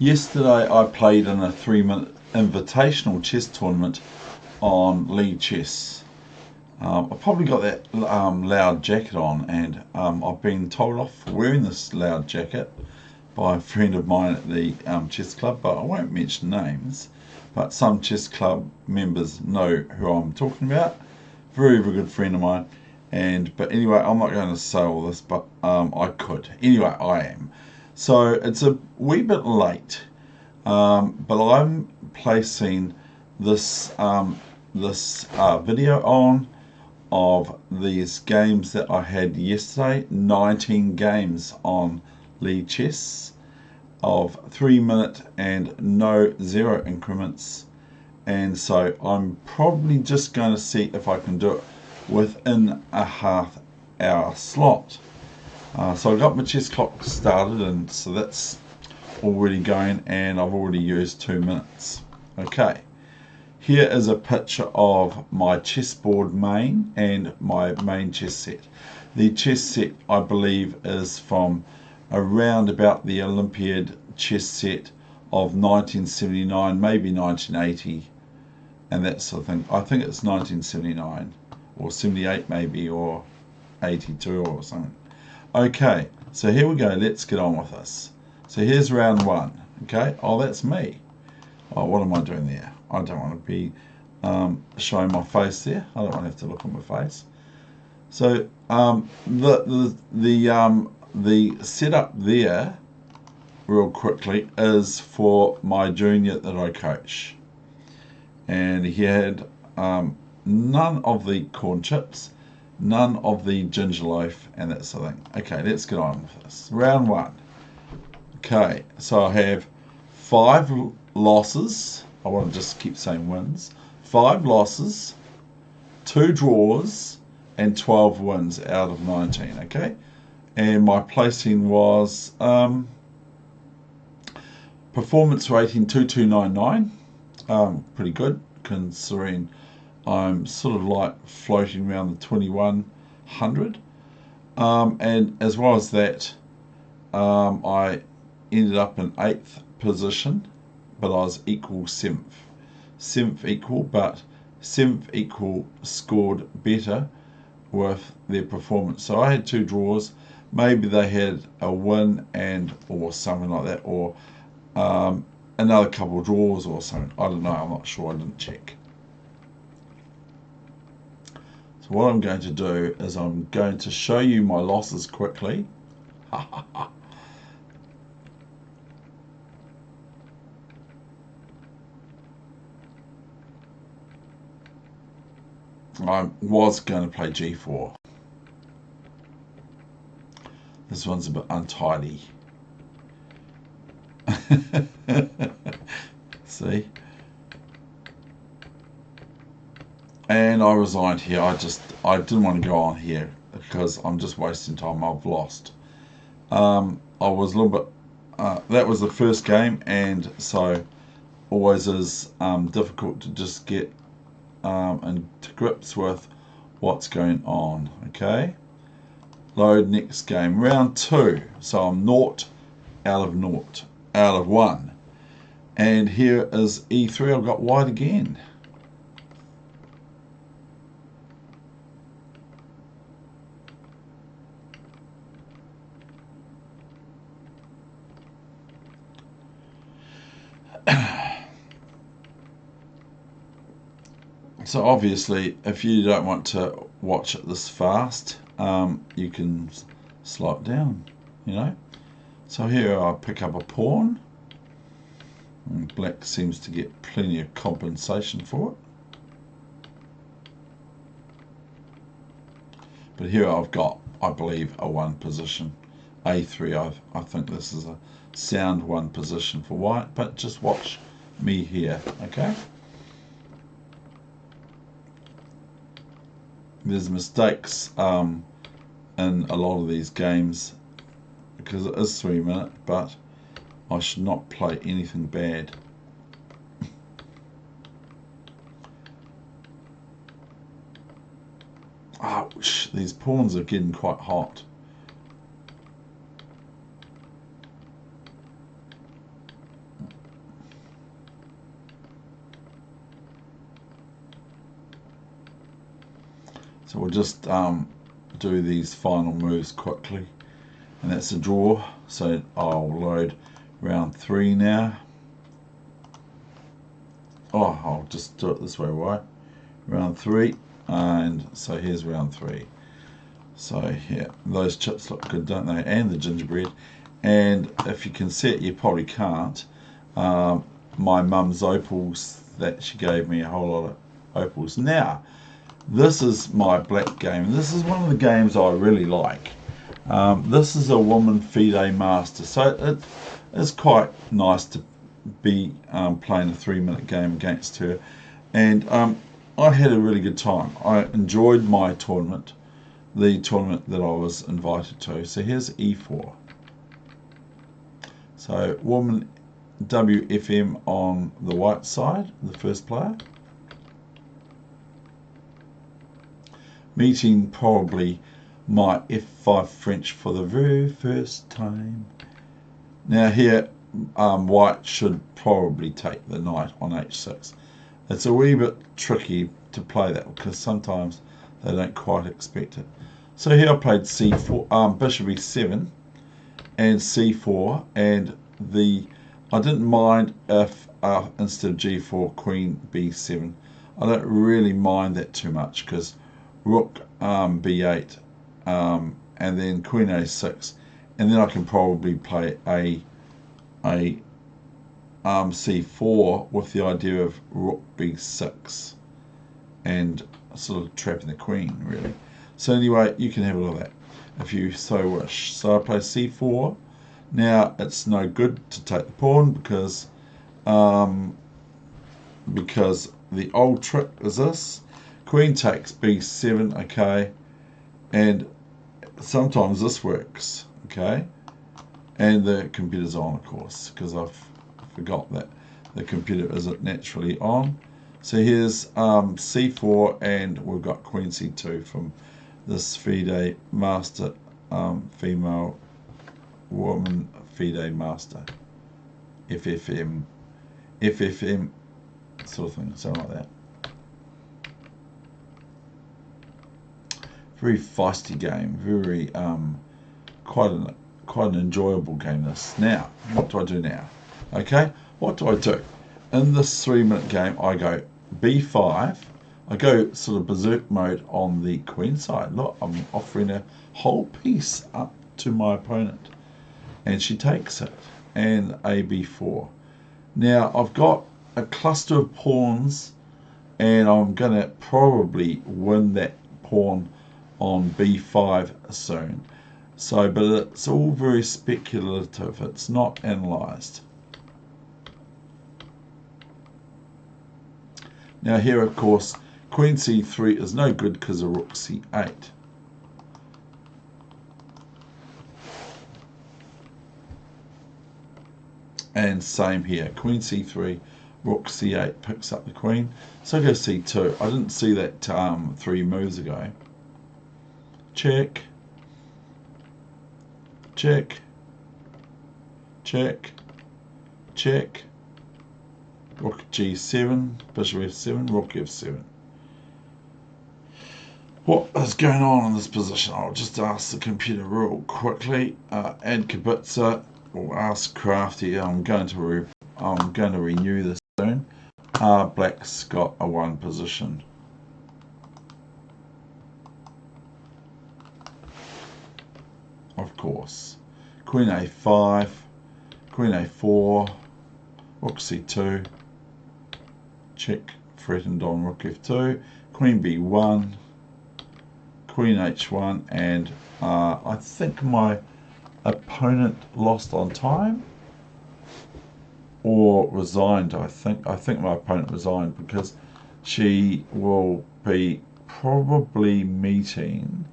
Yesterday I played in a 3-minute invitational chess tournament on Lichess. I've probably got that loud jacket on, and I've been told off for wearing this loud jacket by a friend of mine at the chess club, but I won't mention names. But some chess club members know who I'm talking about. Very, very good friend of mine. But anyway, I'm not going to say all this, but I could. Anyway, I am. So it's a wee bit late, but I'm placing this video on of these games that I had yesterday. 19 games on Lichess of 3-minute and no zero increments, and so I'm probably just going to see if I can do it within a half-hour slot. So I got my chess clock started, and so that's already going, and I've already used 2 minutes. Okay, here is a picture of my chessboard main and my main chess set. The chess set, I believe, is from around about the Olympiad chess set of 1979, maybe 1980, and that sort of thing. I think it's 1979 or 78 maybe, or 82 or something. Okay, so here we go. Let's get on with this. So here's round one. Okay, oh, that's me. Oh, what am I doing there? I don't want to be showing my face there. I don't want to have to look at my face. So the setup there, real quickly, is for my junior that I coach, and he had none of the corn chips, none of the ginger loaf, and that sort of thing. Okay, let's get on with this. Round one. Okay, so I have 5 losses. I want to just keep saying wins. 5 losses, 2 draws, and 12 wins out of 19. Okay, and my placing was performance rating 2299. Pretty good considering I'm sort of like floating around the 2100, and as well as that, I ended up in 8th position, but I was equal 7th equal, but 7th equal scored better with their performance. So I had 2 draws, maybe they had a win and or something like that, or another couple of draws or something. I don't know, I'm not sure, I didn't check. So what I'm going to do is I'm going to show you my losses quickly. I was going to play g4. This one's a bit untidy. See? And I resigned here. I didn't want to go on here because I'm just wasting time. I've lost. I was a little bit, that was the first game, and so always is difficult to just get into grips with what's going on. Okay, load next game, round 2. So I'm 0 out of 0 out of 1, and here is e3. I've got white again. So obviously, if you don't want to watch it this fast, you can slow it down, you know. So here I pick up a pawn, and black seems to get plenty of compensation for it. But here I've got, I believe, a 1 position. a3, I think this is a sound 1 position for white, but just watch me here, okay? There's mistakes in a lot of these games because it is 3-minute, but I should not play anything bad. Ouch, these pawns are getting quite hot. So we'll just do these final moves quickly, and that's a draw. So I'll load round 3 now. Oh, I'll just do it this way, right? Round 3, and so here's round 3. So here, those chips look good, don't they? And the gingerbread. And if you can see it, you probably can't. My mum's opals that she gave me, a whole lot of opals. Now, this is my black game. This is one of the games I really like. This is a woman FIDE master, so it is quite nice to be playing a 3-minute game against her. And I had a really good time. I enjoyed my tournament, the tournament that I was invited to. So here's E4. So woman WFM on the white side, the first player. Meeting probably my F5 French for the very first time. Now here, white should probably take the knight on H6. It's a wee bit tricky to play that because sometimes they don't quite expect it. So here I played C4, bishop E7 and C4, and I didn't mind if instead of G4 Queen B7. I don't really mind that too much because Rook B8 and then Queen A6, and then I can probably play a C4 with the idea of Rook B6 and sort of trapping the Queen, really. So anyway, you can have a look at that if you so wish. So I play C4. Now it's no good to take the pawn because the old trick is this: Queen takes B7, okay, and sometimes this works, okay, and the computer's on, of course, because I've forgot that the computer isn't naturally on. So here's C4, and we've got Queen C2 from this FIDE master, female woman FIDE master, FFM sort of thing, something like that. Very feisty game, very quite an enjoyable game this. Now, what do I do now? Okay, what do I do? In this 3-minute game, I go B5. I go sort of berserk mode on the queen side. Look, I'm offering a whole piece up to my opponent, and she takes it. And a B4. Now I've got a cluster of pawns, and I'm going to probably win that pawn on B5 soon. So, but it's all very speculative. It's not analysed. Now here, of course, Queen C3 is no good because of Rook C8. And same here, Queen C3, Rook C8 picks up the Queen. So I go C2. I didn't see that 3 moves ago. Check, check, check, check. Rook G7, Bishop F7, Rook F7. What is going on in this position? I'll just ask the computer real quickly. Add Kibitzer, or ask Crafty. I'm going to renew this soon. Black's got a 1 position. Of course. Queen A5, Queen A4, Rook C2, check, threatened on Rook F2, Queen B1, Queen H1, and I think my opponent lost on time or resigned. I think my opponent resigned because she will be probably meeting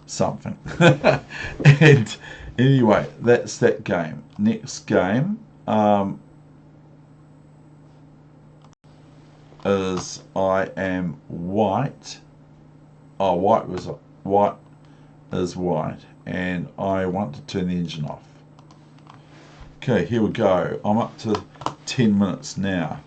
something. And anyway, that's that game. Next game is I am white. Oh, white is white, and I want to turn the engine off. Okay, here we go. I'm up to 10 minutes now.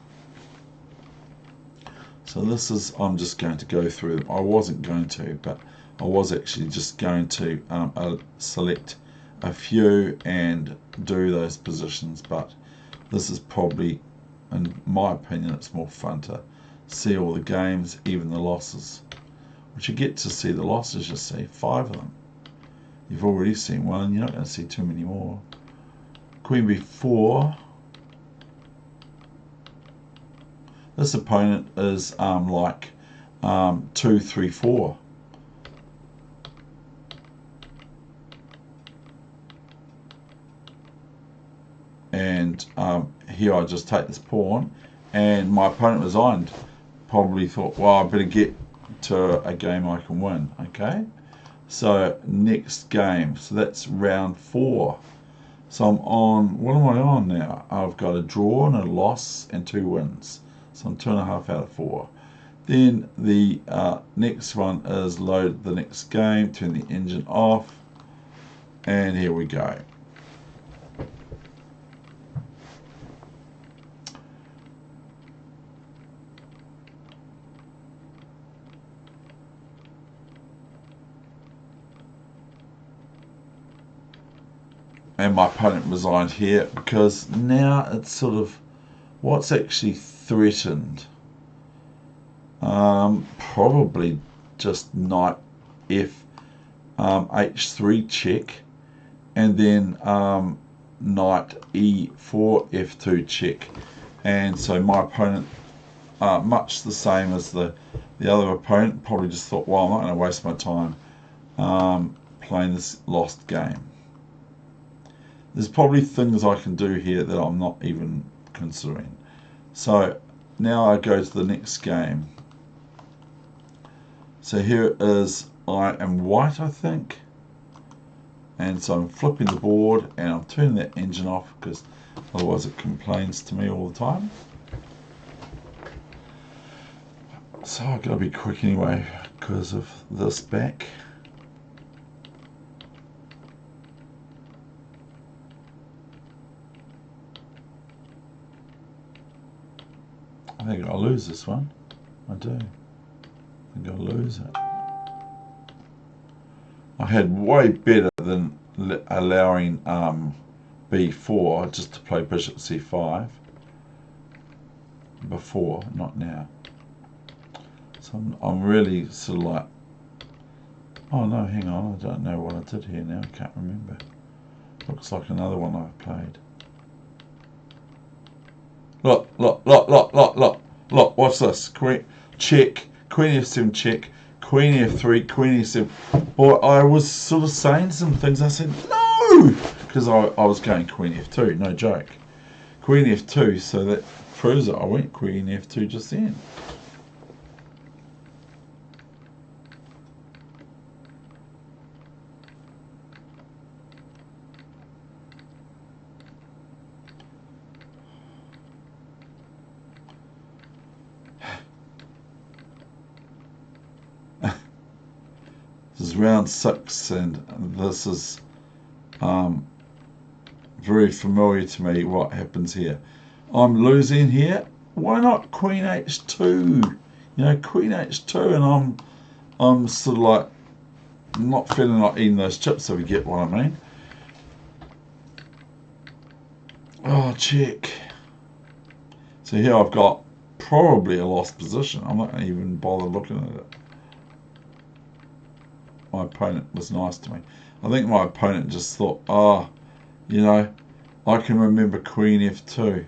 So this is, I'm just going to go through them. I wasn't going to, but I was actually just going to select a few and do those positions, but this is probably, in my opinion, it's more fun to see all the games, even the losses. Which you get to see the losses, you see, 5 of them. You've already seen one, you're not going to see too many more. Queen b4. This opponent is like 2, 3, 4. And here I just take this pawn, and my opponent resigned. Probably thought, well, I better get to a game I can win. Okay, so next game, so that's round 4. So I'm on, what am I on now? I've got a draw and a loss and 2 wins. So I'm 2.5 out of 4. Then the next one is load the next game, turn the engine off, and here we go. And my opponent resigned here because now it's sort of what's actually threatened. Probably just knight f h3 check, and then knight e4 f2 check. And so my opponent, much the same as the other opponent, probably just thought, well, I'm not going to waste my time playing this lost game. There's probably things I can do here that I'm not even considering. So now I go to the next game. So here is I am white, I think. And so I'm flipping the board and I'm turning that engine off because otherwise it complains to me all the time. So I've got to be quick anyway because of this back. I think I'll lose this one. I do. I think I'll lose it. I had way better than allowing b4 just to play bishop c5 before, not now. So I'm really sort of like, oh no, hang on, I don't know what I did here now, I can't remember. Looks like another one I played. Look, what's this? Queen, check, Queen f7 check, Queen f3, Queen f7. Boy, I was sort of saying some things, I said, no! Because I was going Queen f2, no joke. Queen f2, so that proves it. I went Queen f2 just then. This is round 6, and this is very familiar to me what happens here. I'm losing here. Why not Queen h2? You know, Queen h2, and I'm sort of like not feeling like eating those chips, if you get what I mean. Oh, check. So here I've got probably a lost position. I'm not going to even bother looking at it. My opponent was nice to me. I think my opponent just thought, oh, you know, I can remember Queen f2.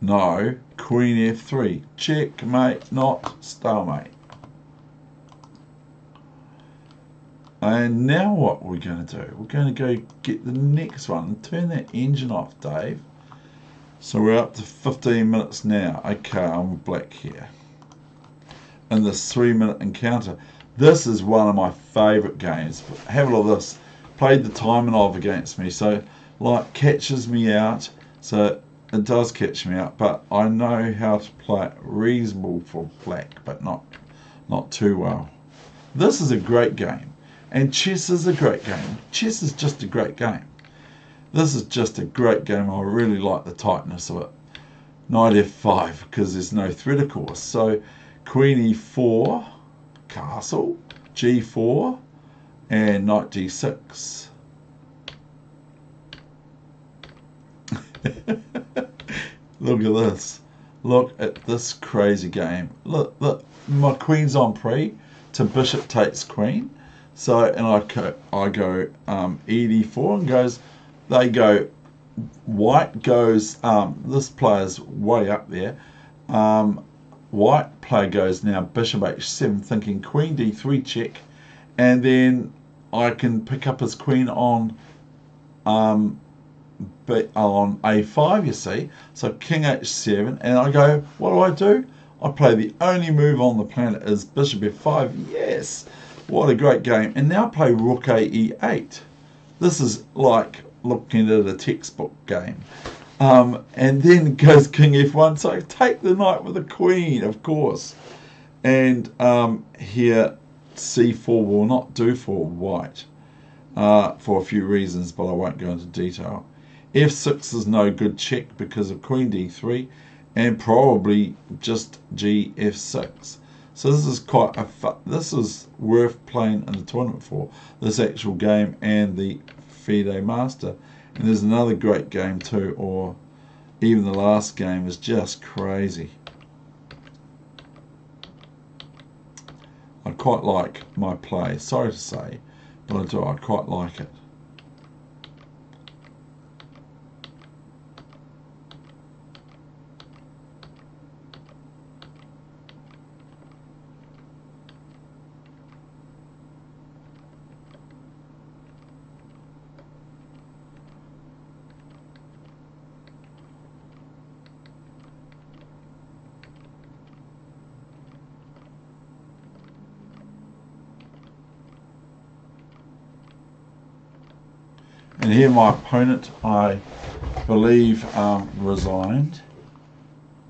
No, Queen f3. Checkmate, not stalemate. And now what we're going to do? We're going to go get the next one and turn that engine off, Dave. So we're up to 15 minutes now. Okay, I'm black here. And this 3-minute encounter. This is one of my favourite games. Have a look at this. Played the Taimanov against me, so like catches me out. So it does catch me out, but I know how to play it reasonable for black, but not too well. This is a great game, and chess is a great game. Chess is just a great game. This is just a great game. I really like the tightness of it. knight f5 because there's no threat, of course. So queen e4, castle, g4, and knight d6. Look at this. Look at this crazy game. Look, my queen's on pre to bishop takes queen. So, and I go e d4 and they go, white goes, this player's way up there. White player goes now bishop h7, thinking queen d3 check, and then I can pick up his queen on a5, you see. So king h7, and I go, what do? I play the only move on the planet is bishop f5. Yes, what a great game. And now play rook a e8. This is like looking at a textbook game. And then goes king f1. So I take the knight with the queen, of course. And here c4 will not do for white for a few reasons, but I won't go into detail. f6 is no good check because of queen d3, and probably just g f6. So this is this is worth playing in the tournament for, this actual game and the FIDE Master. And there's another great game too, or even the last game is just crazy. I quite like my play, sorry to say, but I do, I quite like it. And here my opponent, I believe, resigned,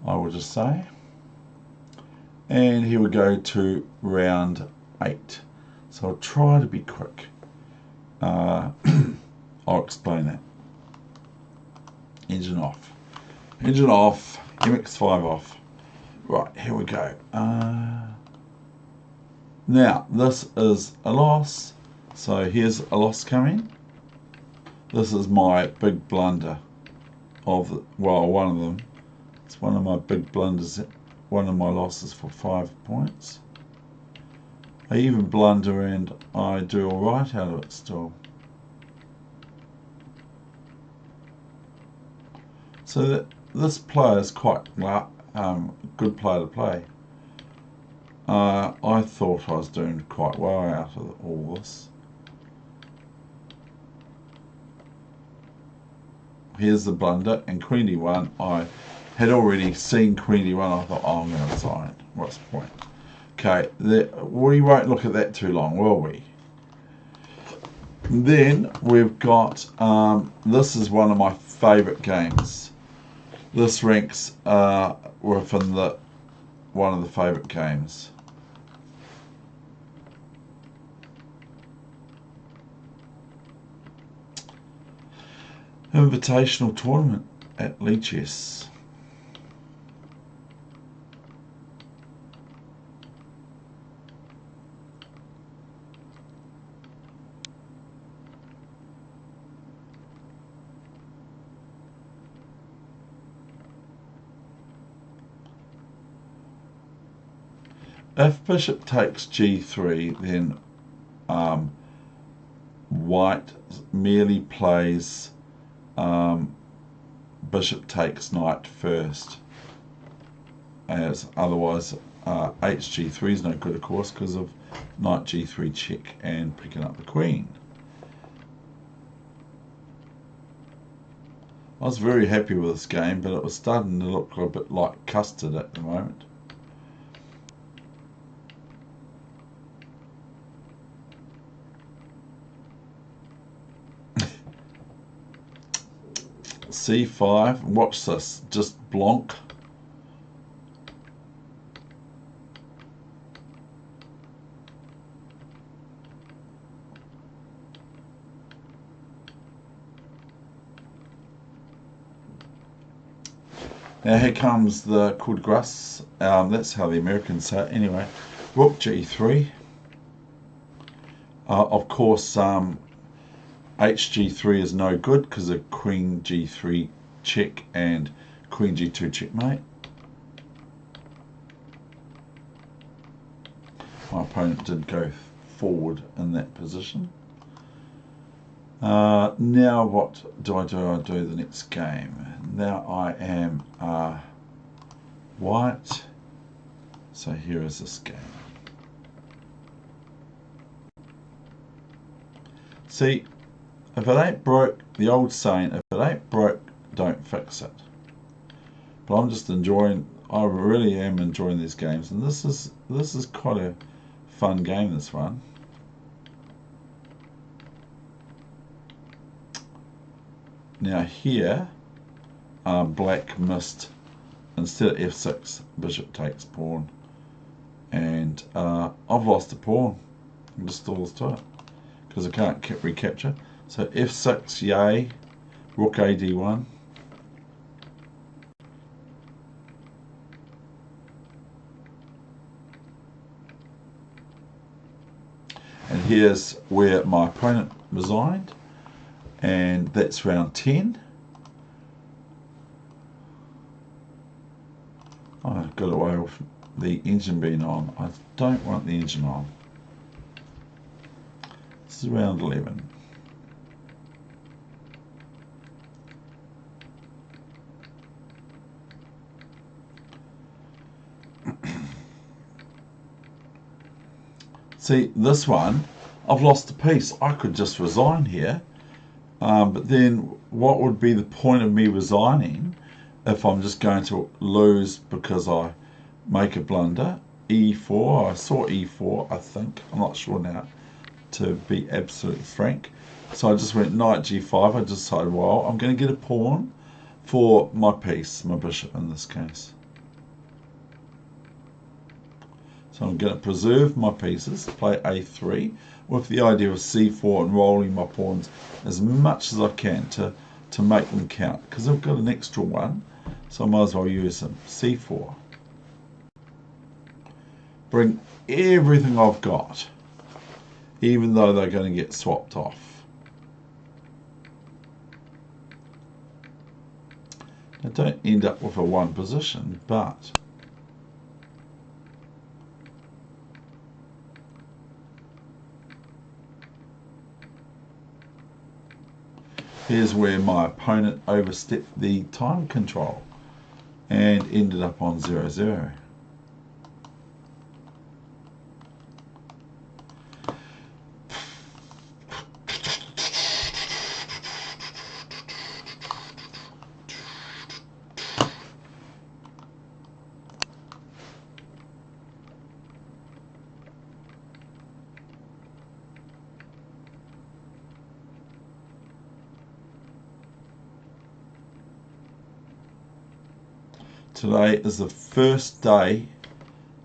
I will just say. And here we go to round 8. So I'll try to be quick. I'll explain that. Engine off. Engine off, MX5 off. Right, here we go. Now, this is a loss. So here's a loss coming. This is my big blunder of, well, one of them. It's one of my big blunders, one of my losses for 5 points. I even blunder and I do alright out of it still. So that this player is quite good player to play. I thought I was doing quite well out of all this. Here's the blunder, and queen d1. I had already seen queen d1. I thought, oh, I'm going to resign. What's the point? Okay, we won't look at that too long, will we? Then we've got, this is one of my favourite games. This ranks within one of the favourite games. Invitational tournament at Lichess. If bishop takes g3, then white merely plays bishop takes knight first, as otherwise hg3 is no good, of course, because of knight g3 check and picking up the queen. I was very happy with this game, but it was starting to look a bit like custard at the moment. c5, watch this, just blanc. Now here comes the coup de grace. That's how the Americans say it. Anyway, rook g3. Of course, hg3 is no good because of queen g3 check and queen g2 checkmate. My opponent did go forward in that position. Now what do? I do the next game. Now I am white. So here is this game. See, if it ain't broke, the old saying, if it ain't broke, don't fix it. But I'm just enjoying, I really am enjoying these games, and this is quite a fun game, this one. Now here, black missed, instead of f6, bishop takes pawn, and I've lost a pawn. I'm just all to it because I can't recapture. So f6, yay, rook ad1. And here's where my opponent resigned, and that's round 10. I got away with the engine being on. I don't want the engine on. This is round 11. See, this one, I've lost a piece. I could just resign here, but then what would be the point of me resigning if I'm just going to lose because I make a blunder? E4, I saw E4, I think. I'm not sure now, to be absolutely frank. So I just went knight G5. I decided, well, I'm going to get a pawn for my piece, my bishop in this case. So I'm going to preserve my pieces, play A3, with the idea of C4 and rolling my pawns as much as I can to make them count. Because I've got an extra one, so I might as well use them. C4. Bring everything I've got, even though they're going to get swapped off. I don't end up with a 1 position, but here's where my opponent overstepped the time control and ended up on 0-0. Today is the first day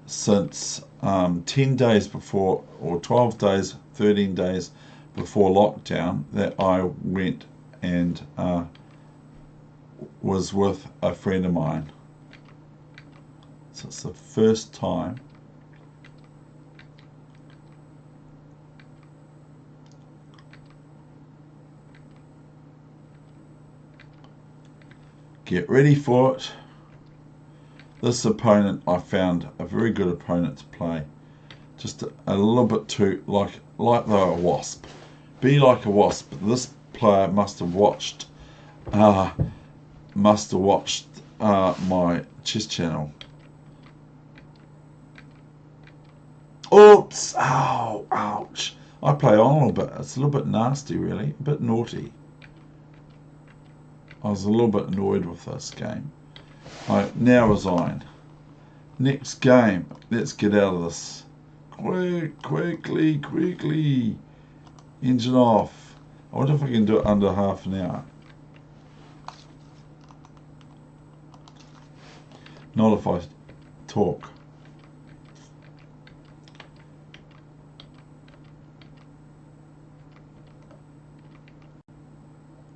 since 10 days before, or 12 days, 13 days before lockdown, that I went and was with a friend of mine. So it's the first time. Get ready for it. This opponent, I found a very good opponent to play. Just a little bit too, like they're a wasp. Be like a wasp. This player must have watched my chess channel. Oops! Ow! Ouch! I play on a little bit. It's a little bit nasty, really. A bit naughty. I was a little bit annoyed with this game. I now resign. Next game. Let's get out of this. Quickly. Engine off. I wonder if I can do it under half an hour. Not if I talk.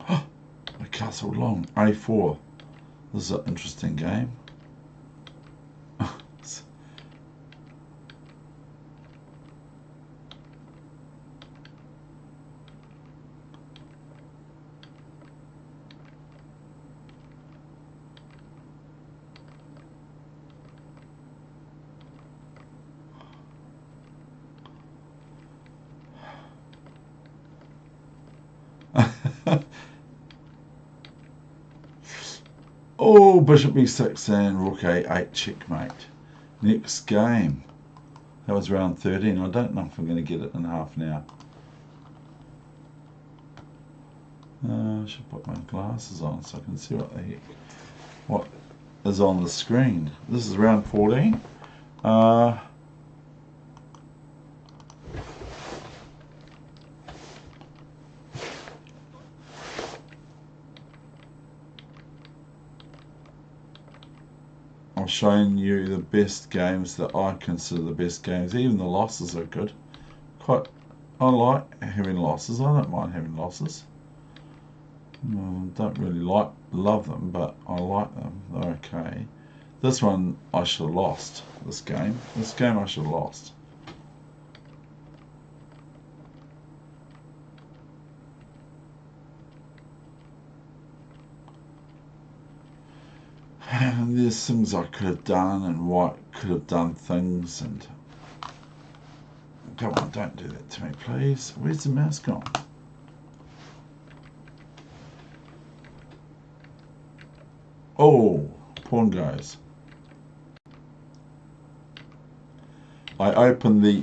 My castle long. A4. This is an interesting game. Oh, bishop b6 and rook a8 checkmate. Next game. That was round 13. I don't know if I'm going to get it in half an hour. I should put my glasses on so I can see what is on the screen. This is round 14. I'm showing you the best games that I consider the best games. Even the losses are good. I like having losses. I don't mind having losses. Don't really love them, but I like them. They're okay. This one I should have lost. This game I should have lost. And there's things I could have done, and White could have done things, and come on, don't do that to me, please. Where's the mouse gone? Oh, pawn goes. I open the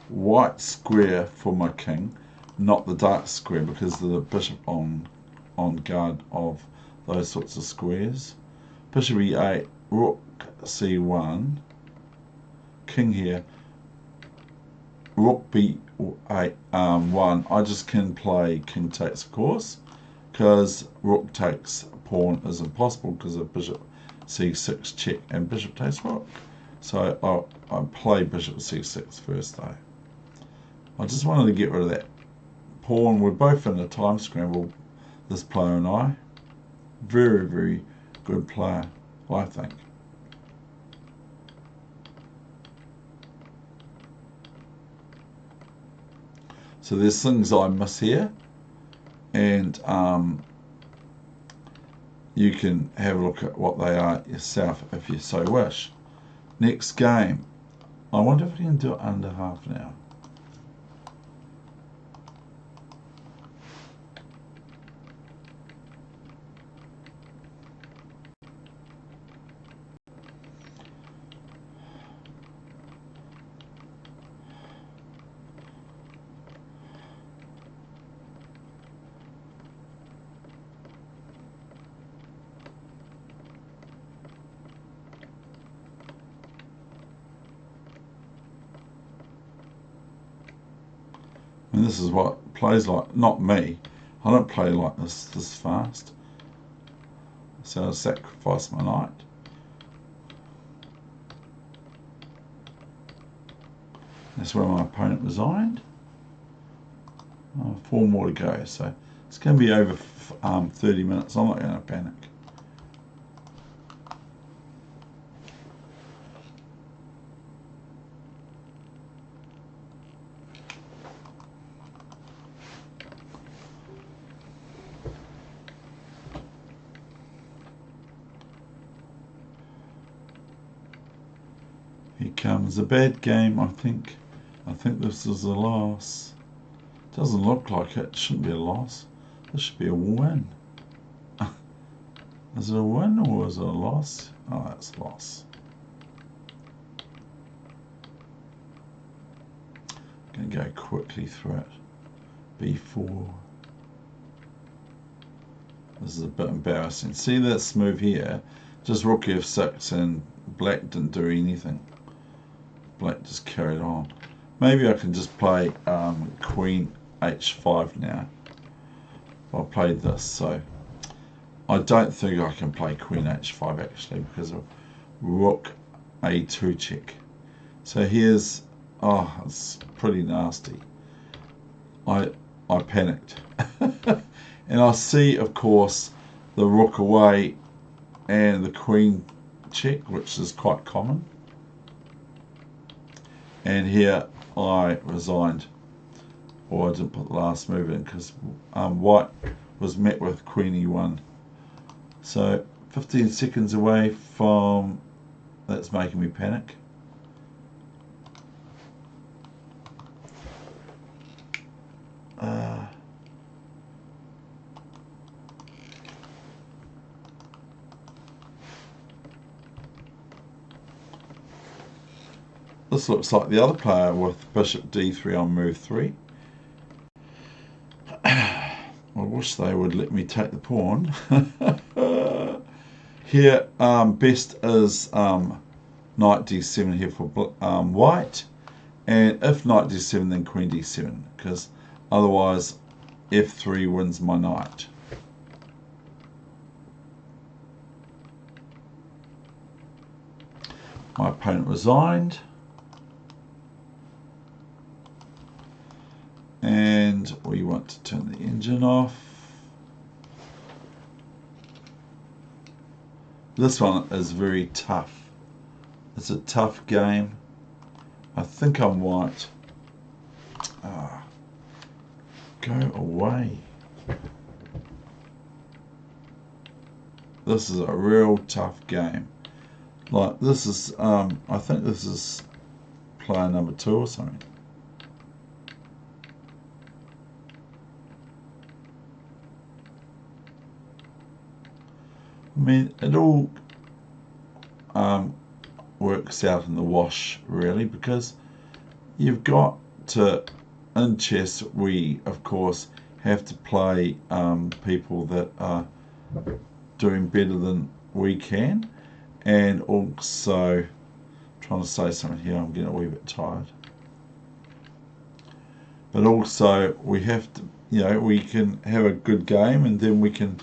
white square for my king, not the dark square, because of the bishop on guard of those sorts of squares. Bishop e8, rook c1, king here, rook b8 1. I just can play king takes, of course, because rook takes pawn is impossible because of bishop c6 check and bishop takes rook. So I play bishop c6 first though. I just wanted to get rid of that pawn. We're both in a time scramble, this player and I. Very, very good player, I think. So there's things I miss here, and you can have a look at what they are yourself if you so wish. Next game. I wonder if we can do it under half an hour. And this is what plays like, not me. I don't play like this fast. So I sacrifice my knight. That's where my opponent resigned. 4 more to go, so it's going to be over 30 minutes. I'm not going to panic. Here comes a bad game, I think. I think this is a loss. Doesn't look like it. Shouldn't be a loss. This should be a win. Is it a win or is it a loss? Oh, that's a loss. I'm going to go quickly through it. B4. This is a bit embarrassing. See this move here? Just rook f6 and black didn't do anything. Black just carried on. Maybe I can just play queen h5 now. I played this, so I don't think I can play queen h5 actually because of rook a2 check. So here's, oh, it's pretty nasty. I panicked. And I see, of course, the rook away and the queen check, which is quite common. And here I resigned, or I didn't put the last move in because white was met with queen e1. So 15 seconds away from, that's making me panic. This looks like the other player with bishop d3 on move 3. I wish they would let me take the pawn. Here, best is knight d7 here for white, and if knight d7 then queen d7, because otherwise f3 wins my knight. My opponent resigned, and we want to turn the engine off. This one is very tough. It's a tough game. I think I'm white. Go away. This is a real tough game. Like, this is, I think this is player number 2 or something. I mean, it all works out in the wash, really, because you've got to, in chess, we, of course, have to play people that are doing better than we can, and also, trying to say something here, I'm getting a wee bit tired, but also we have to, you know, we can have a good game, and then we can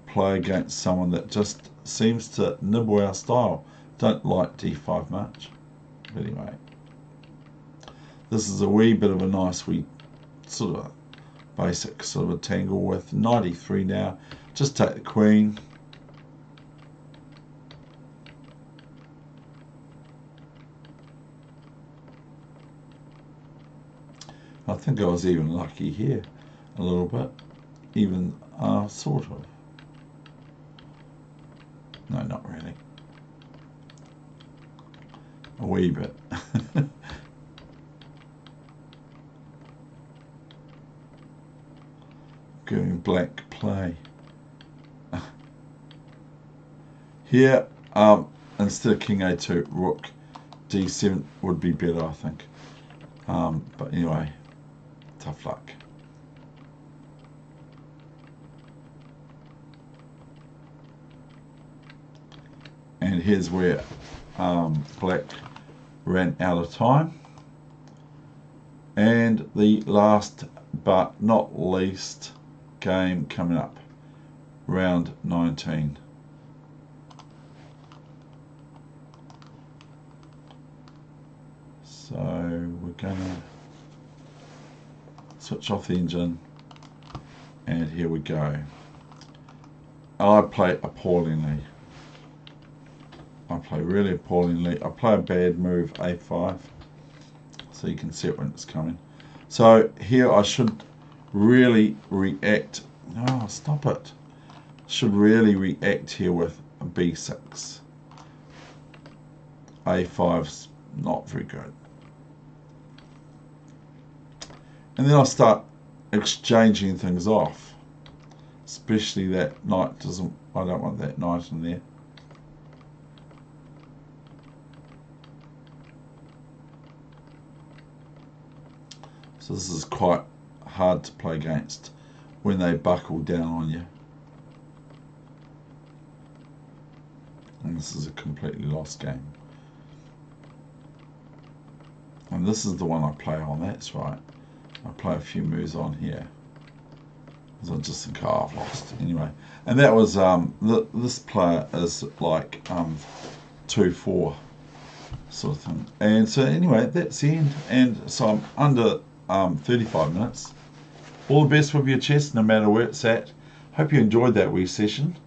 play against someone that just seems to nibble our style. Don't like d5 much, but anyway, this is a wee bit of a nice wee sort of basic sort of a tangle with knight e3 now. Just take the queen. I think I was even lucky here a little bit, even sort of. No, not really. A wee bit. Giving black play. Here, instead of king a2, rook d7 would be better, I think. But anyway, tough luck. And here's where black ran out of time. And the last but not least game coming up, round 19. So we're gonna switch off the engine, and here we go. I play appallingly. I play really appallingly. I play a bad move, a5, so you can see it when it's coming. So here I should really react. No, stop it. Should really react here with a b6. a5's not very good. And then I'll start exchanging things off. Especially that knight doesn't, I don't want that knight in there. So this is quite hard to play against when they buckle down on you. And this is a completely lost game. And this is the one I play on, that's right. I play a few moves on here. Because I just think, oh, I've lost. Anyway. And that was, this player is like 2-4 sort of thing. And so anyway, that's the end. And so I'm under 35 minutes. All the best with your chess, no matter where it's at. Hope you enjoyed that wee session.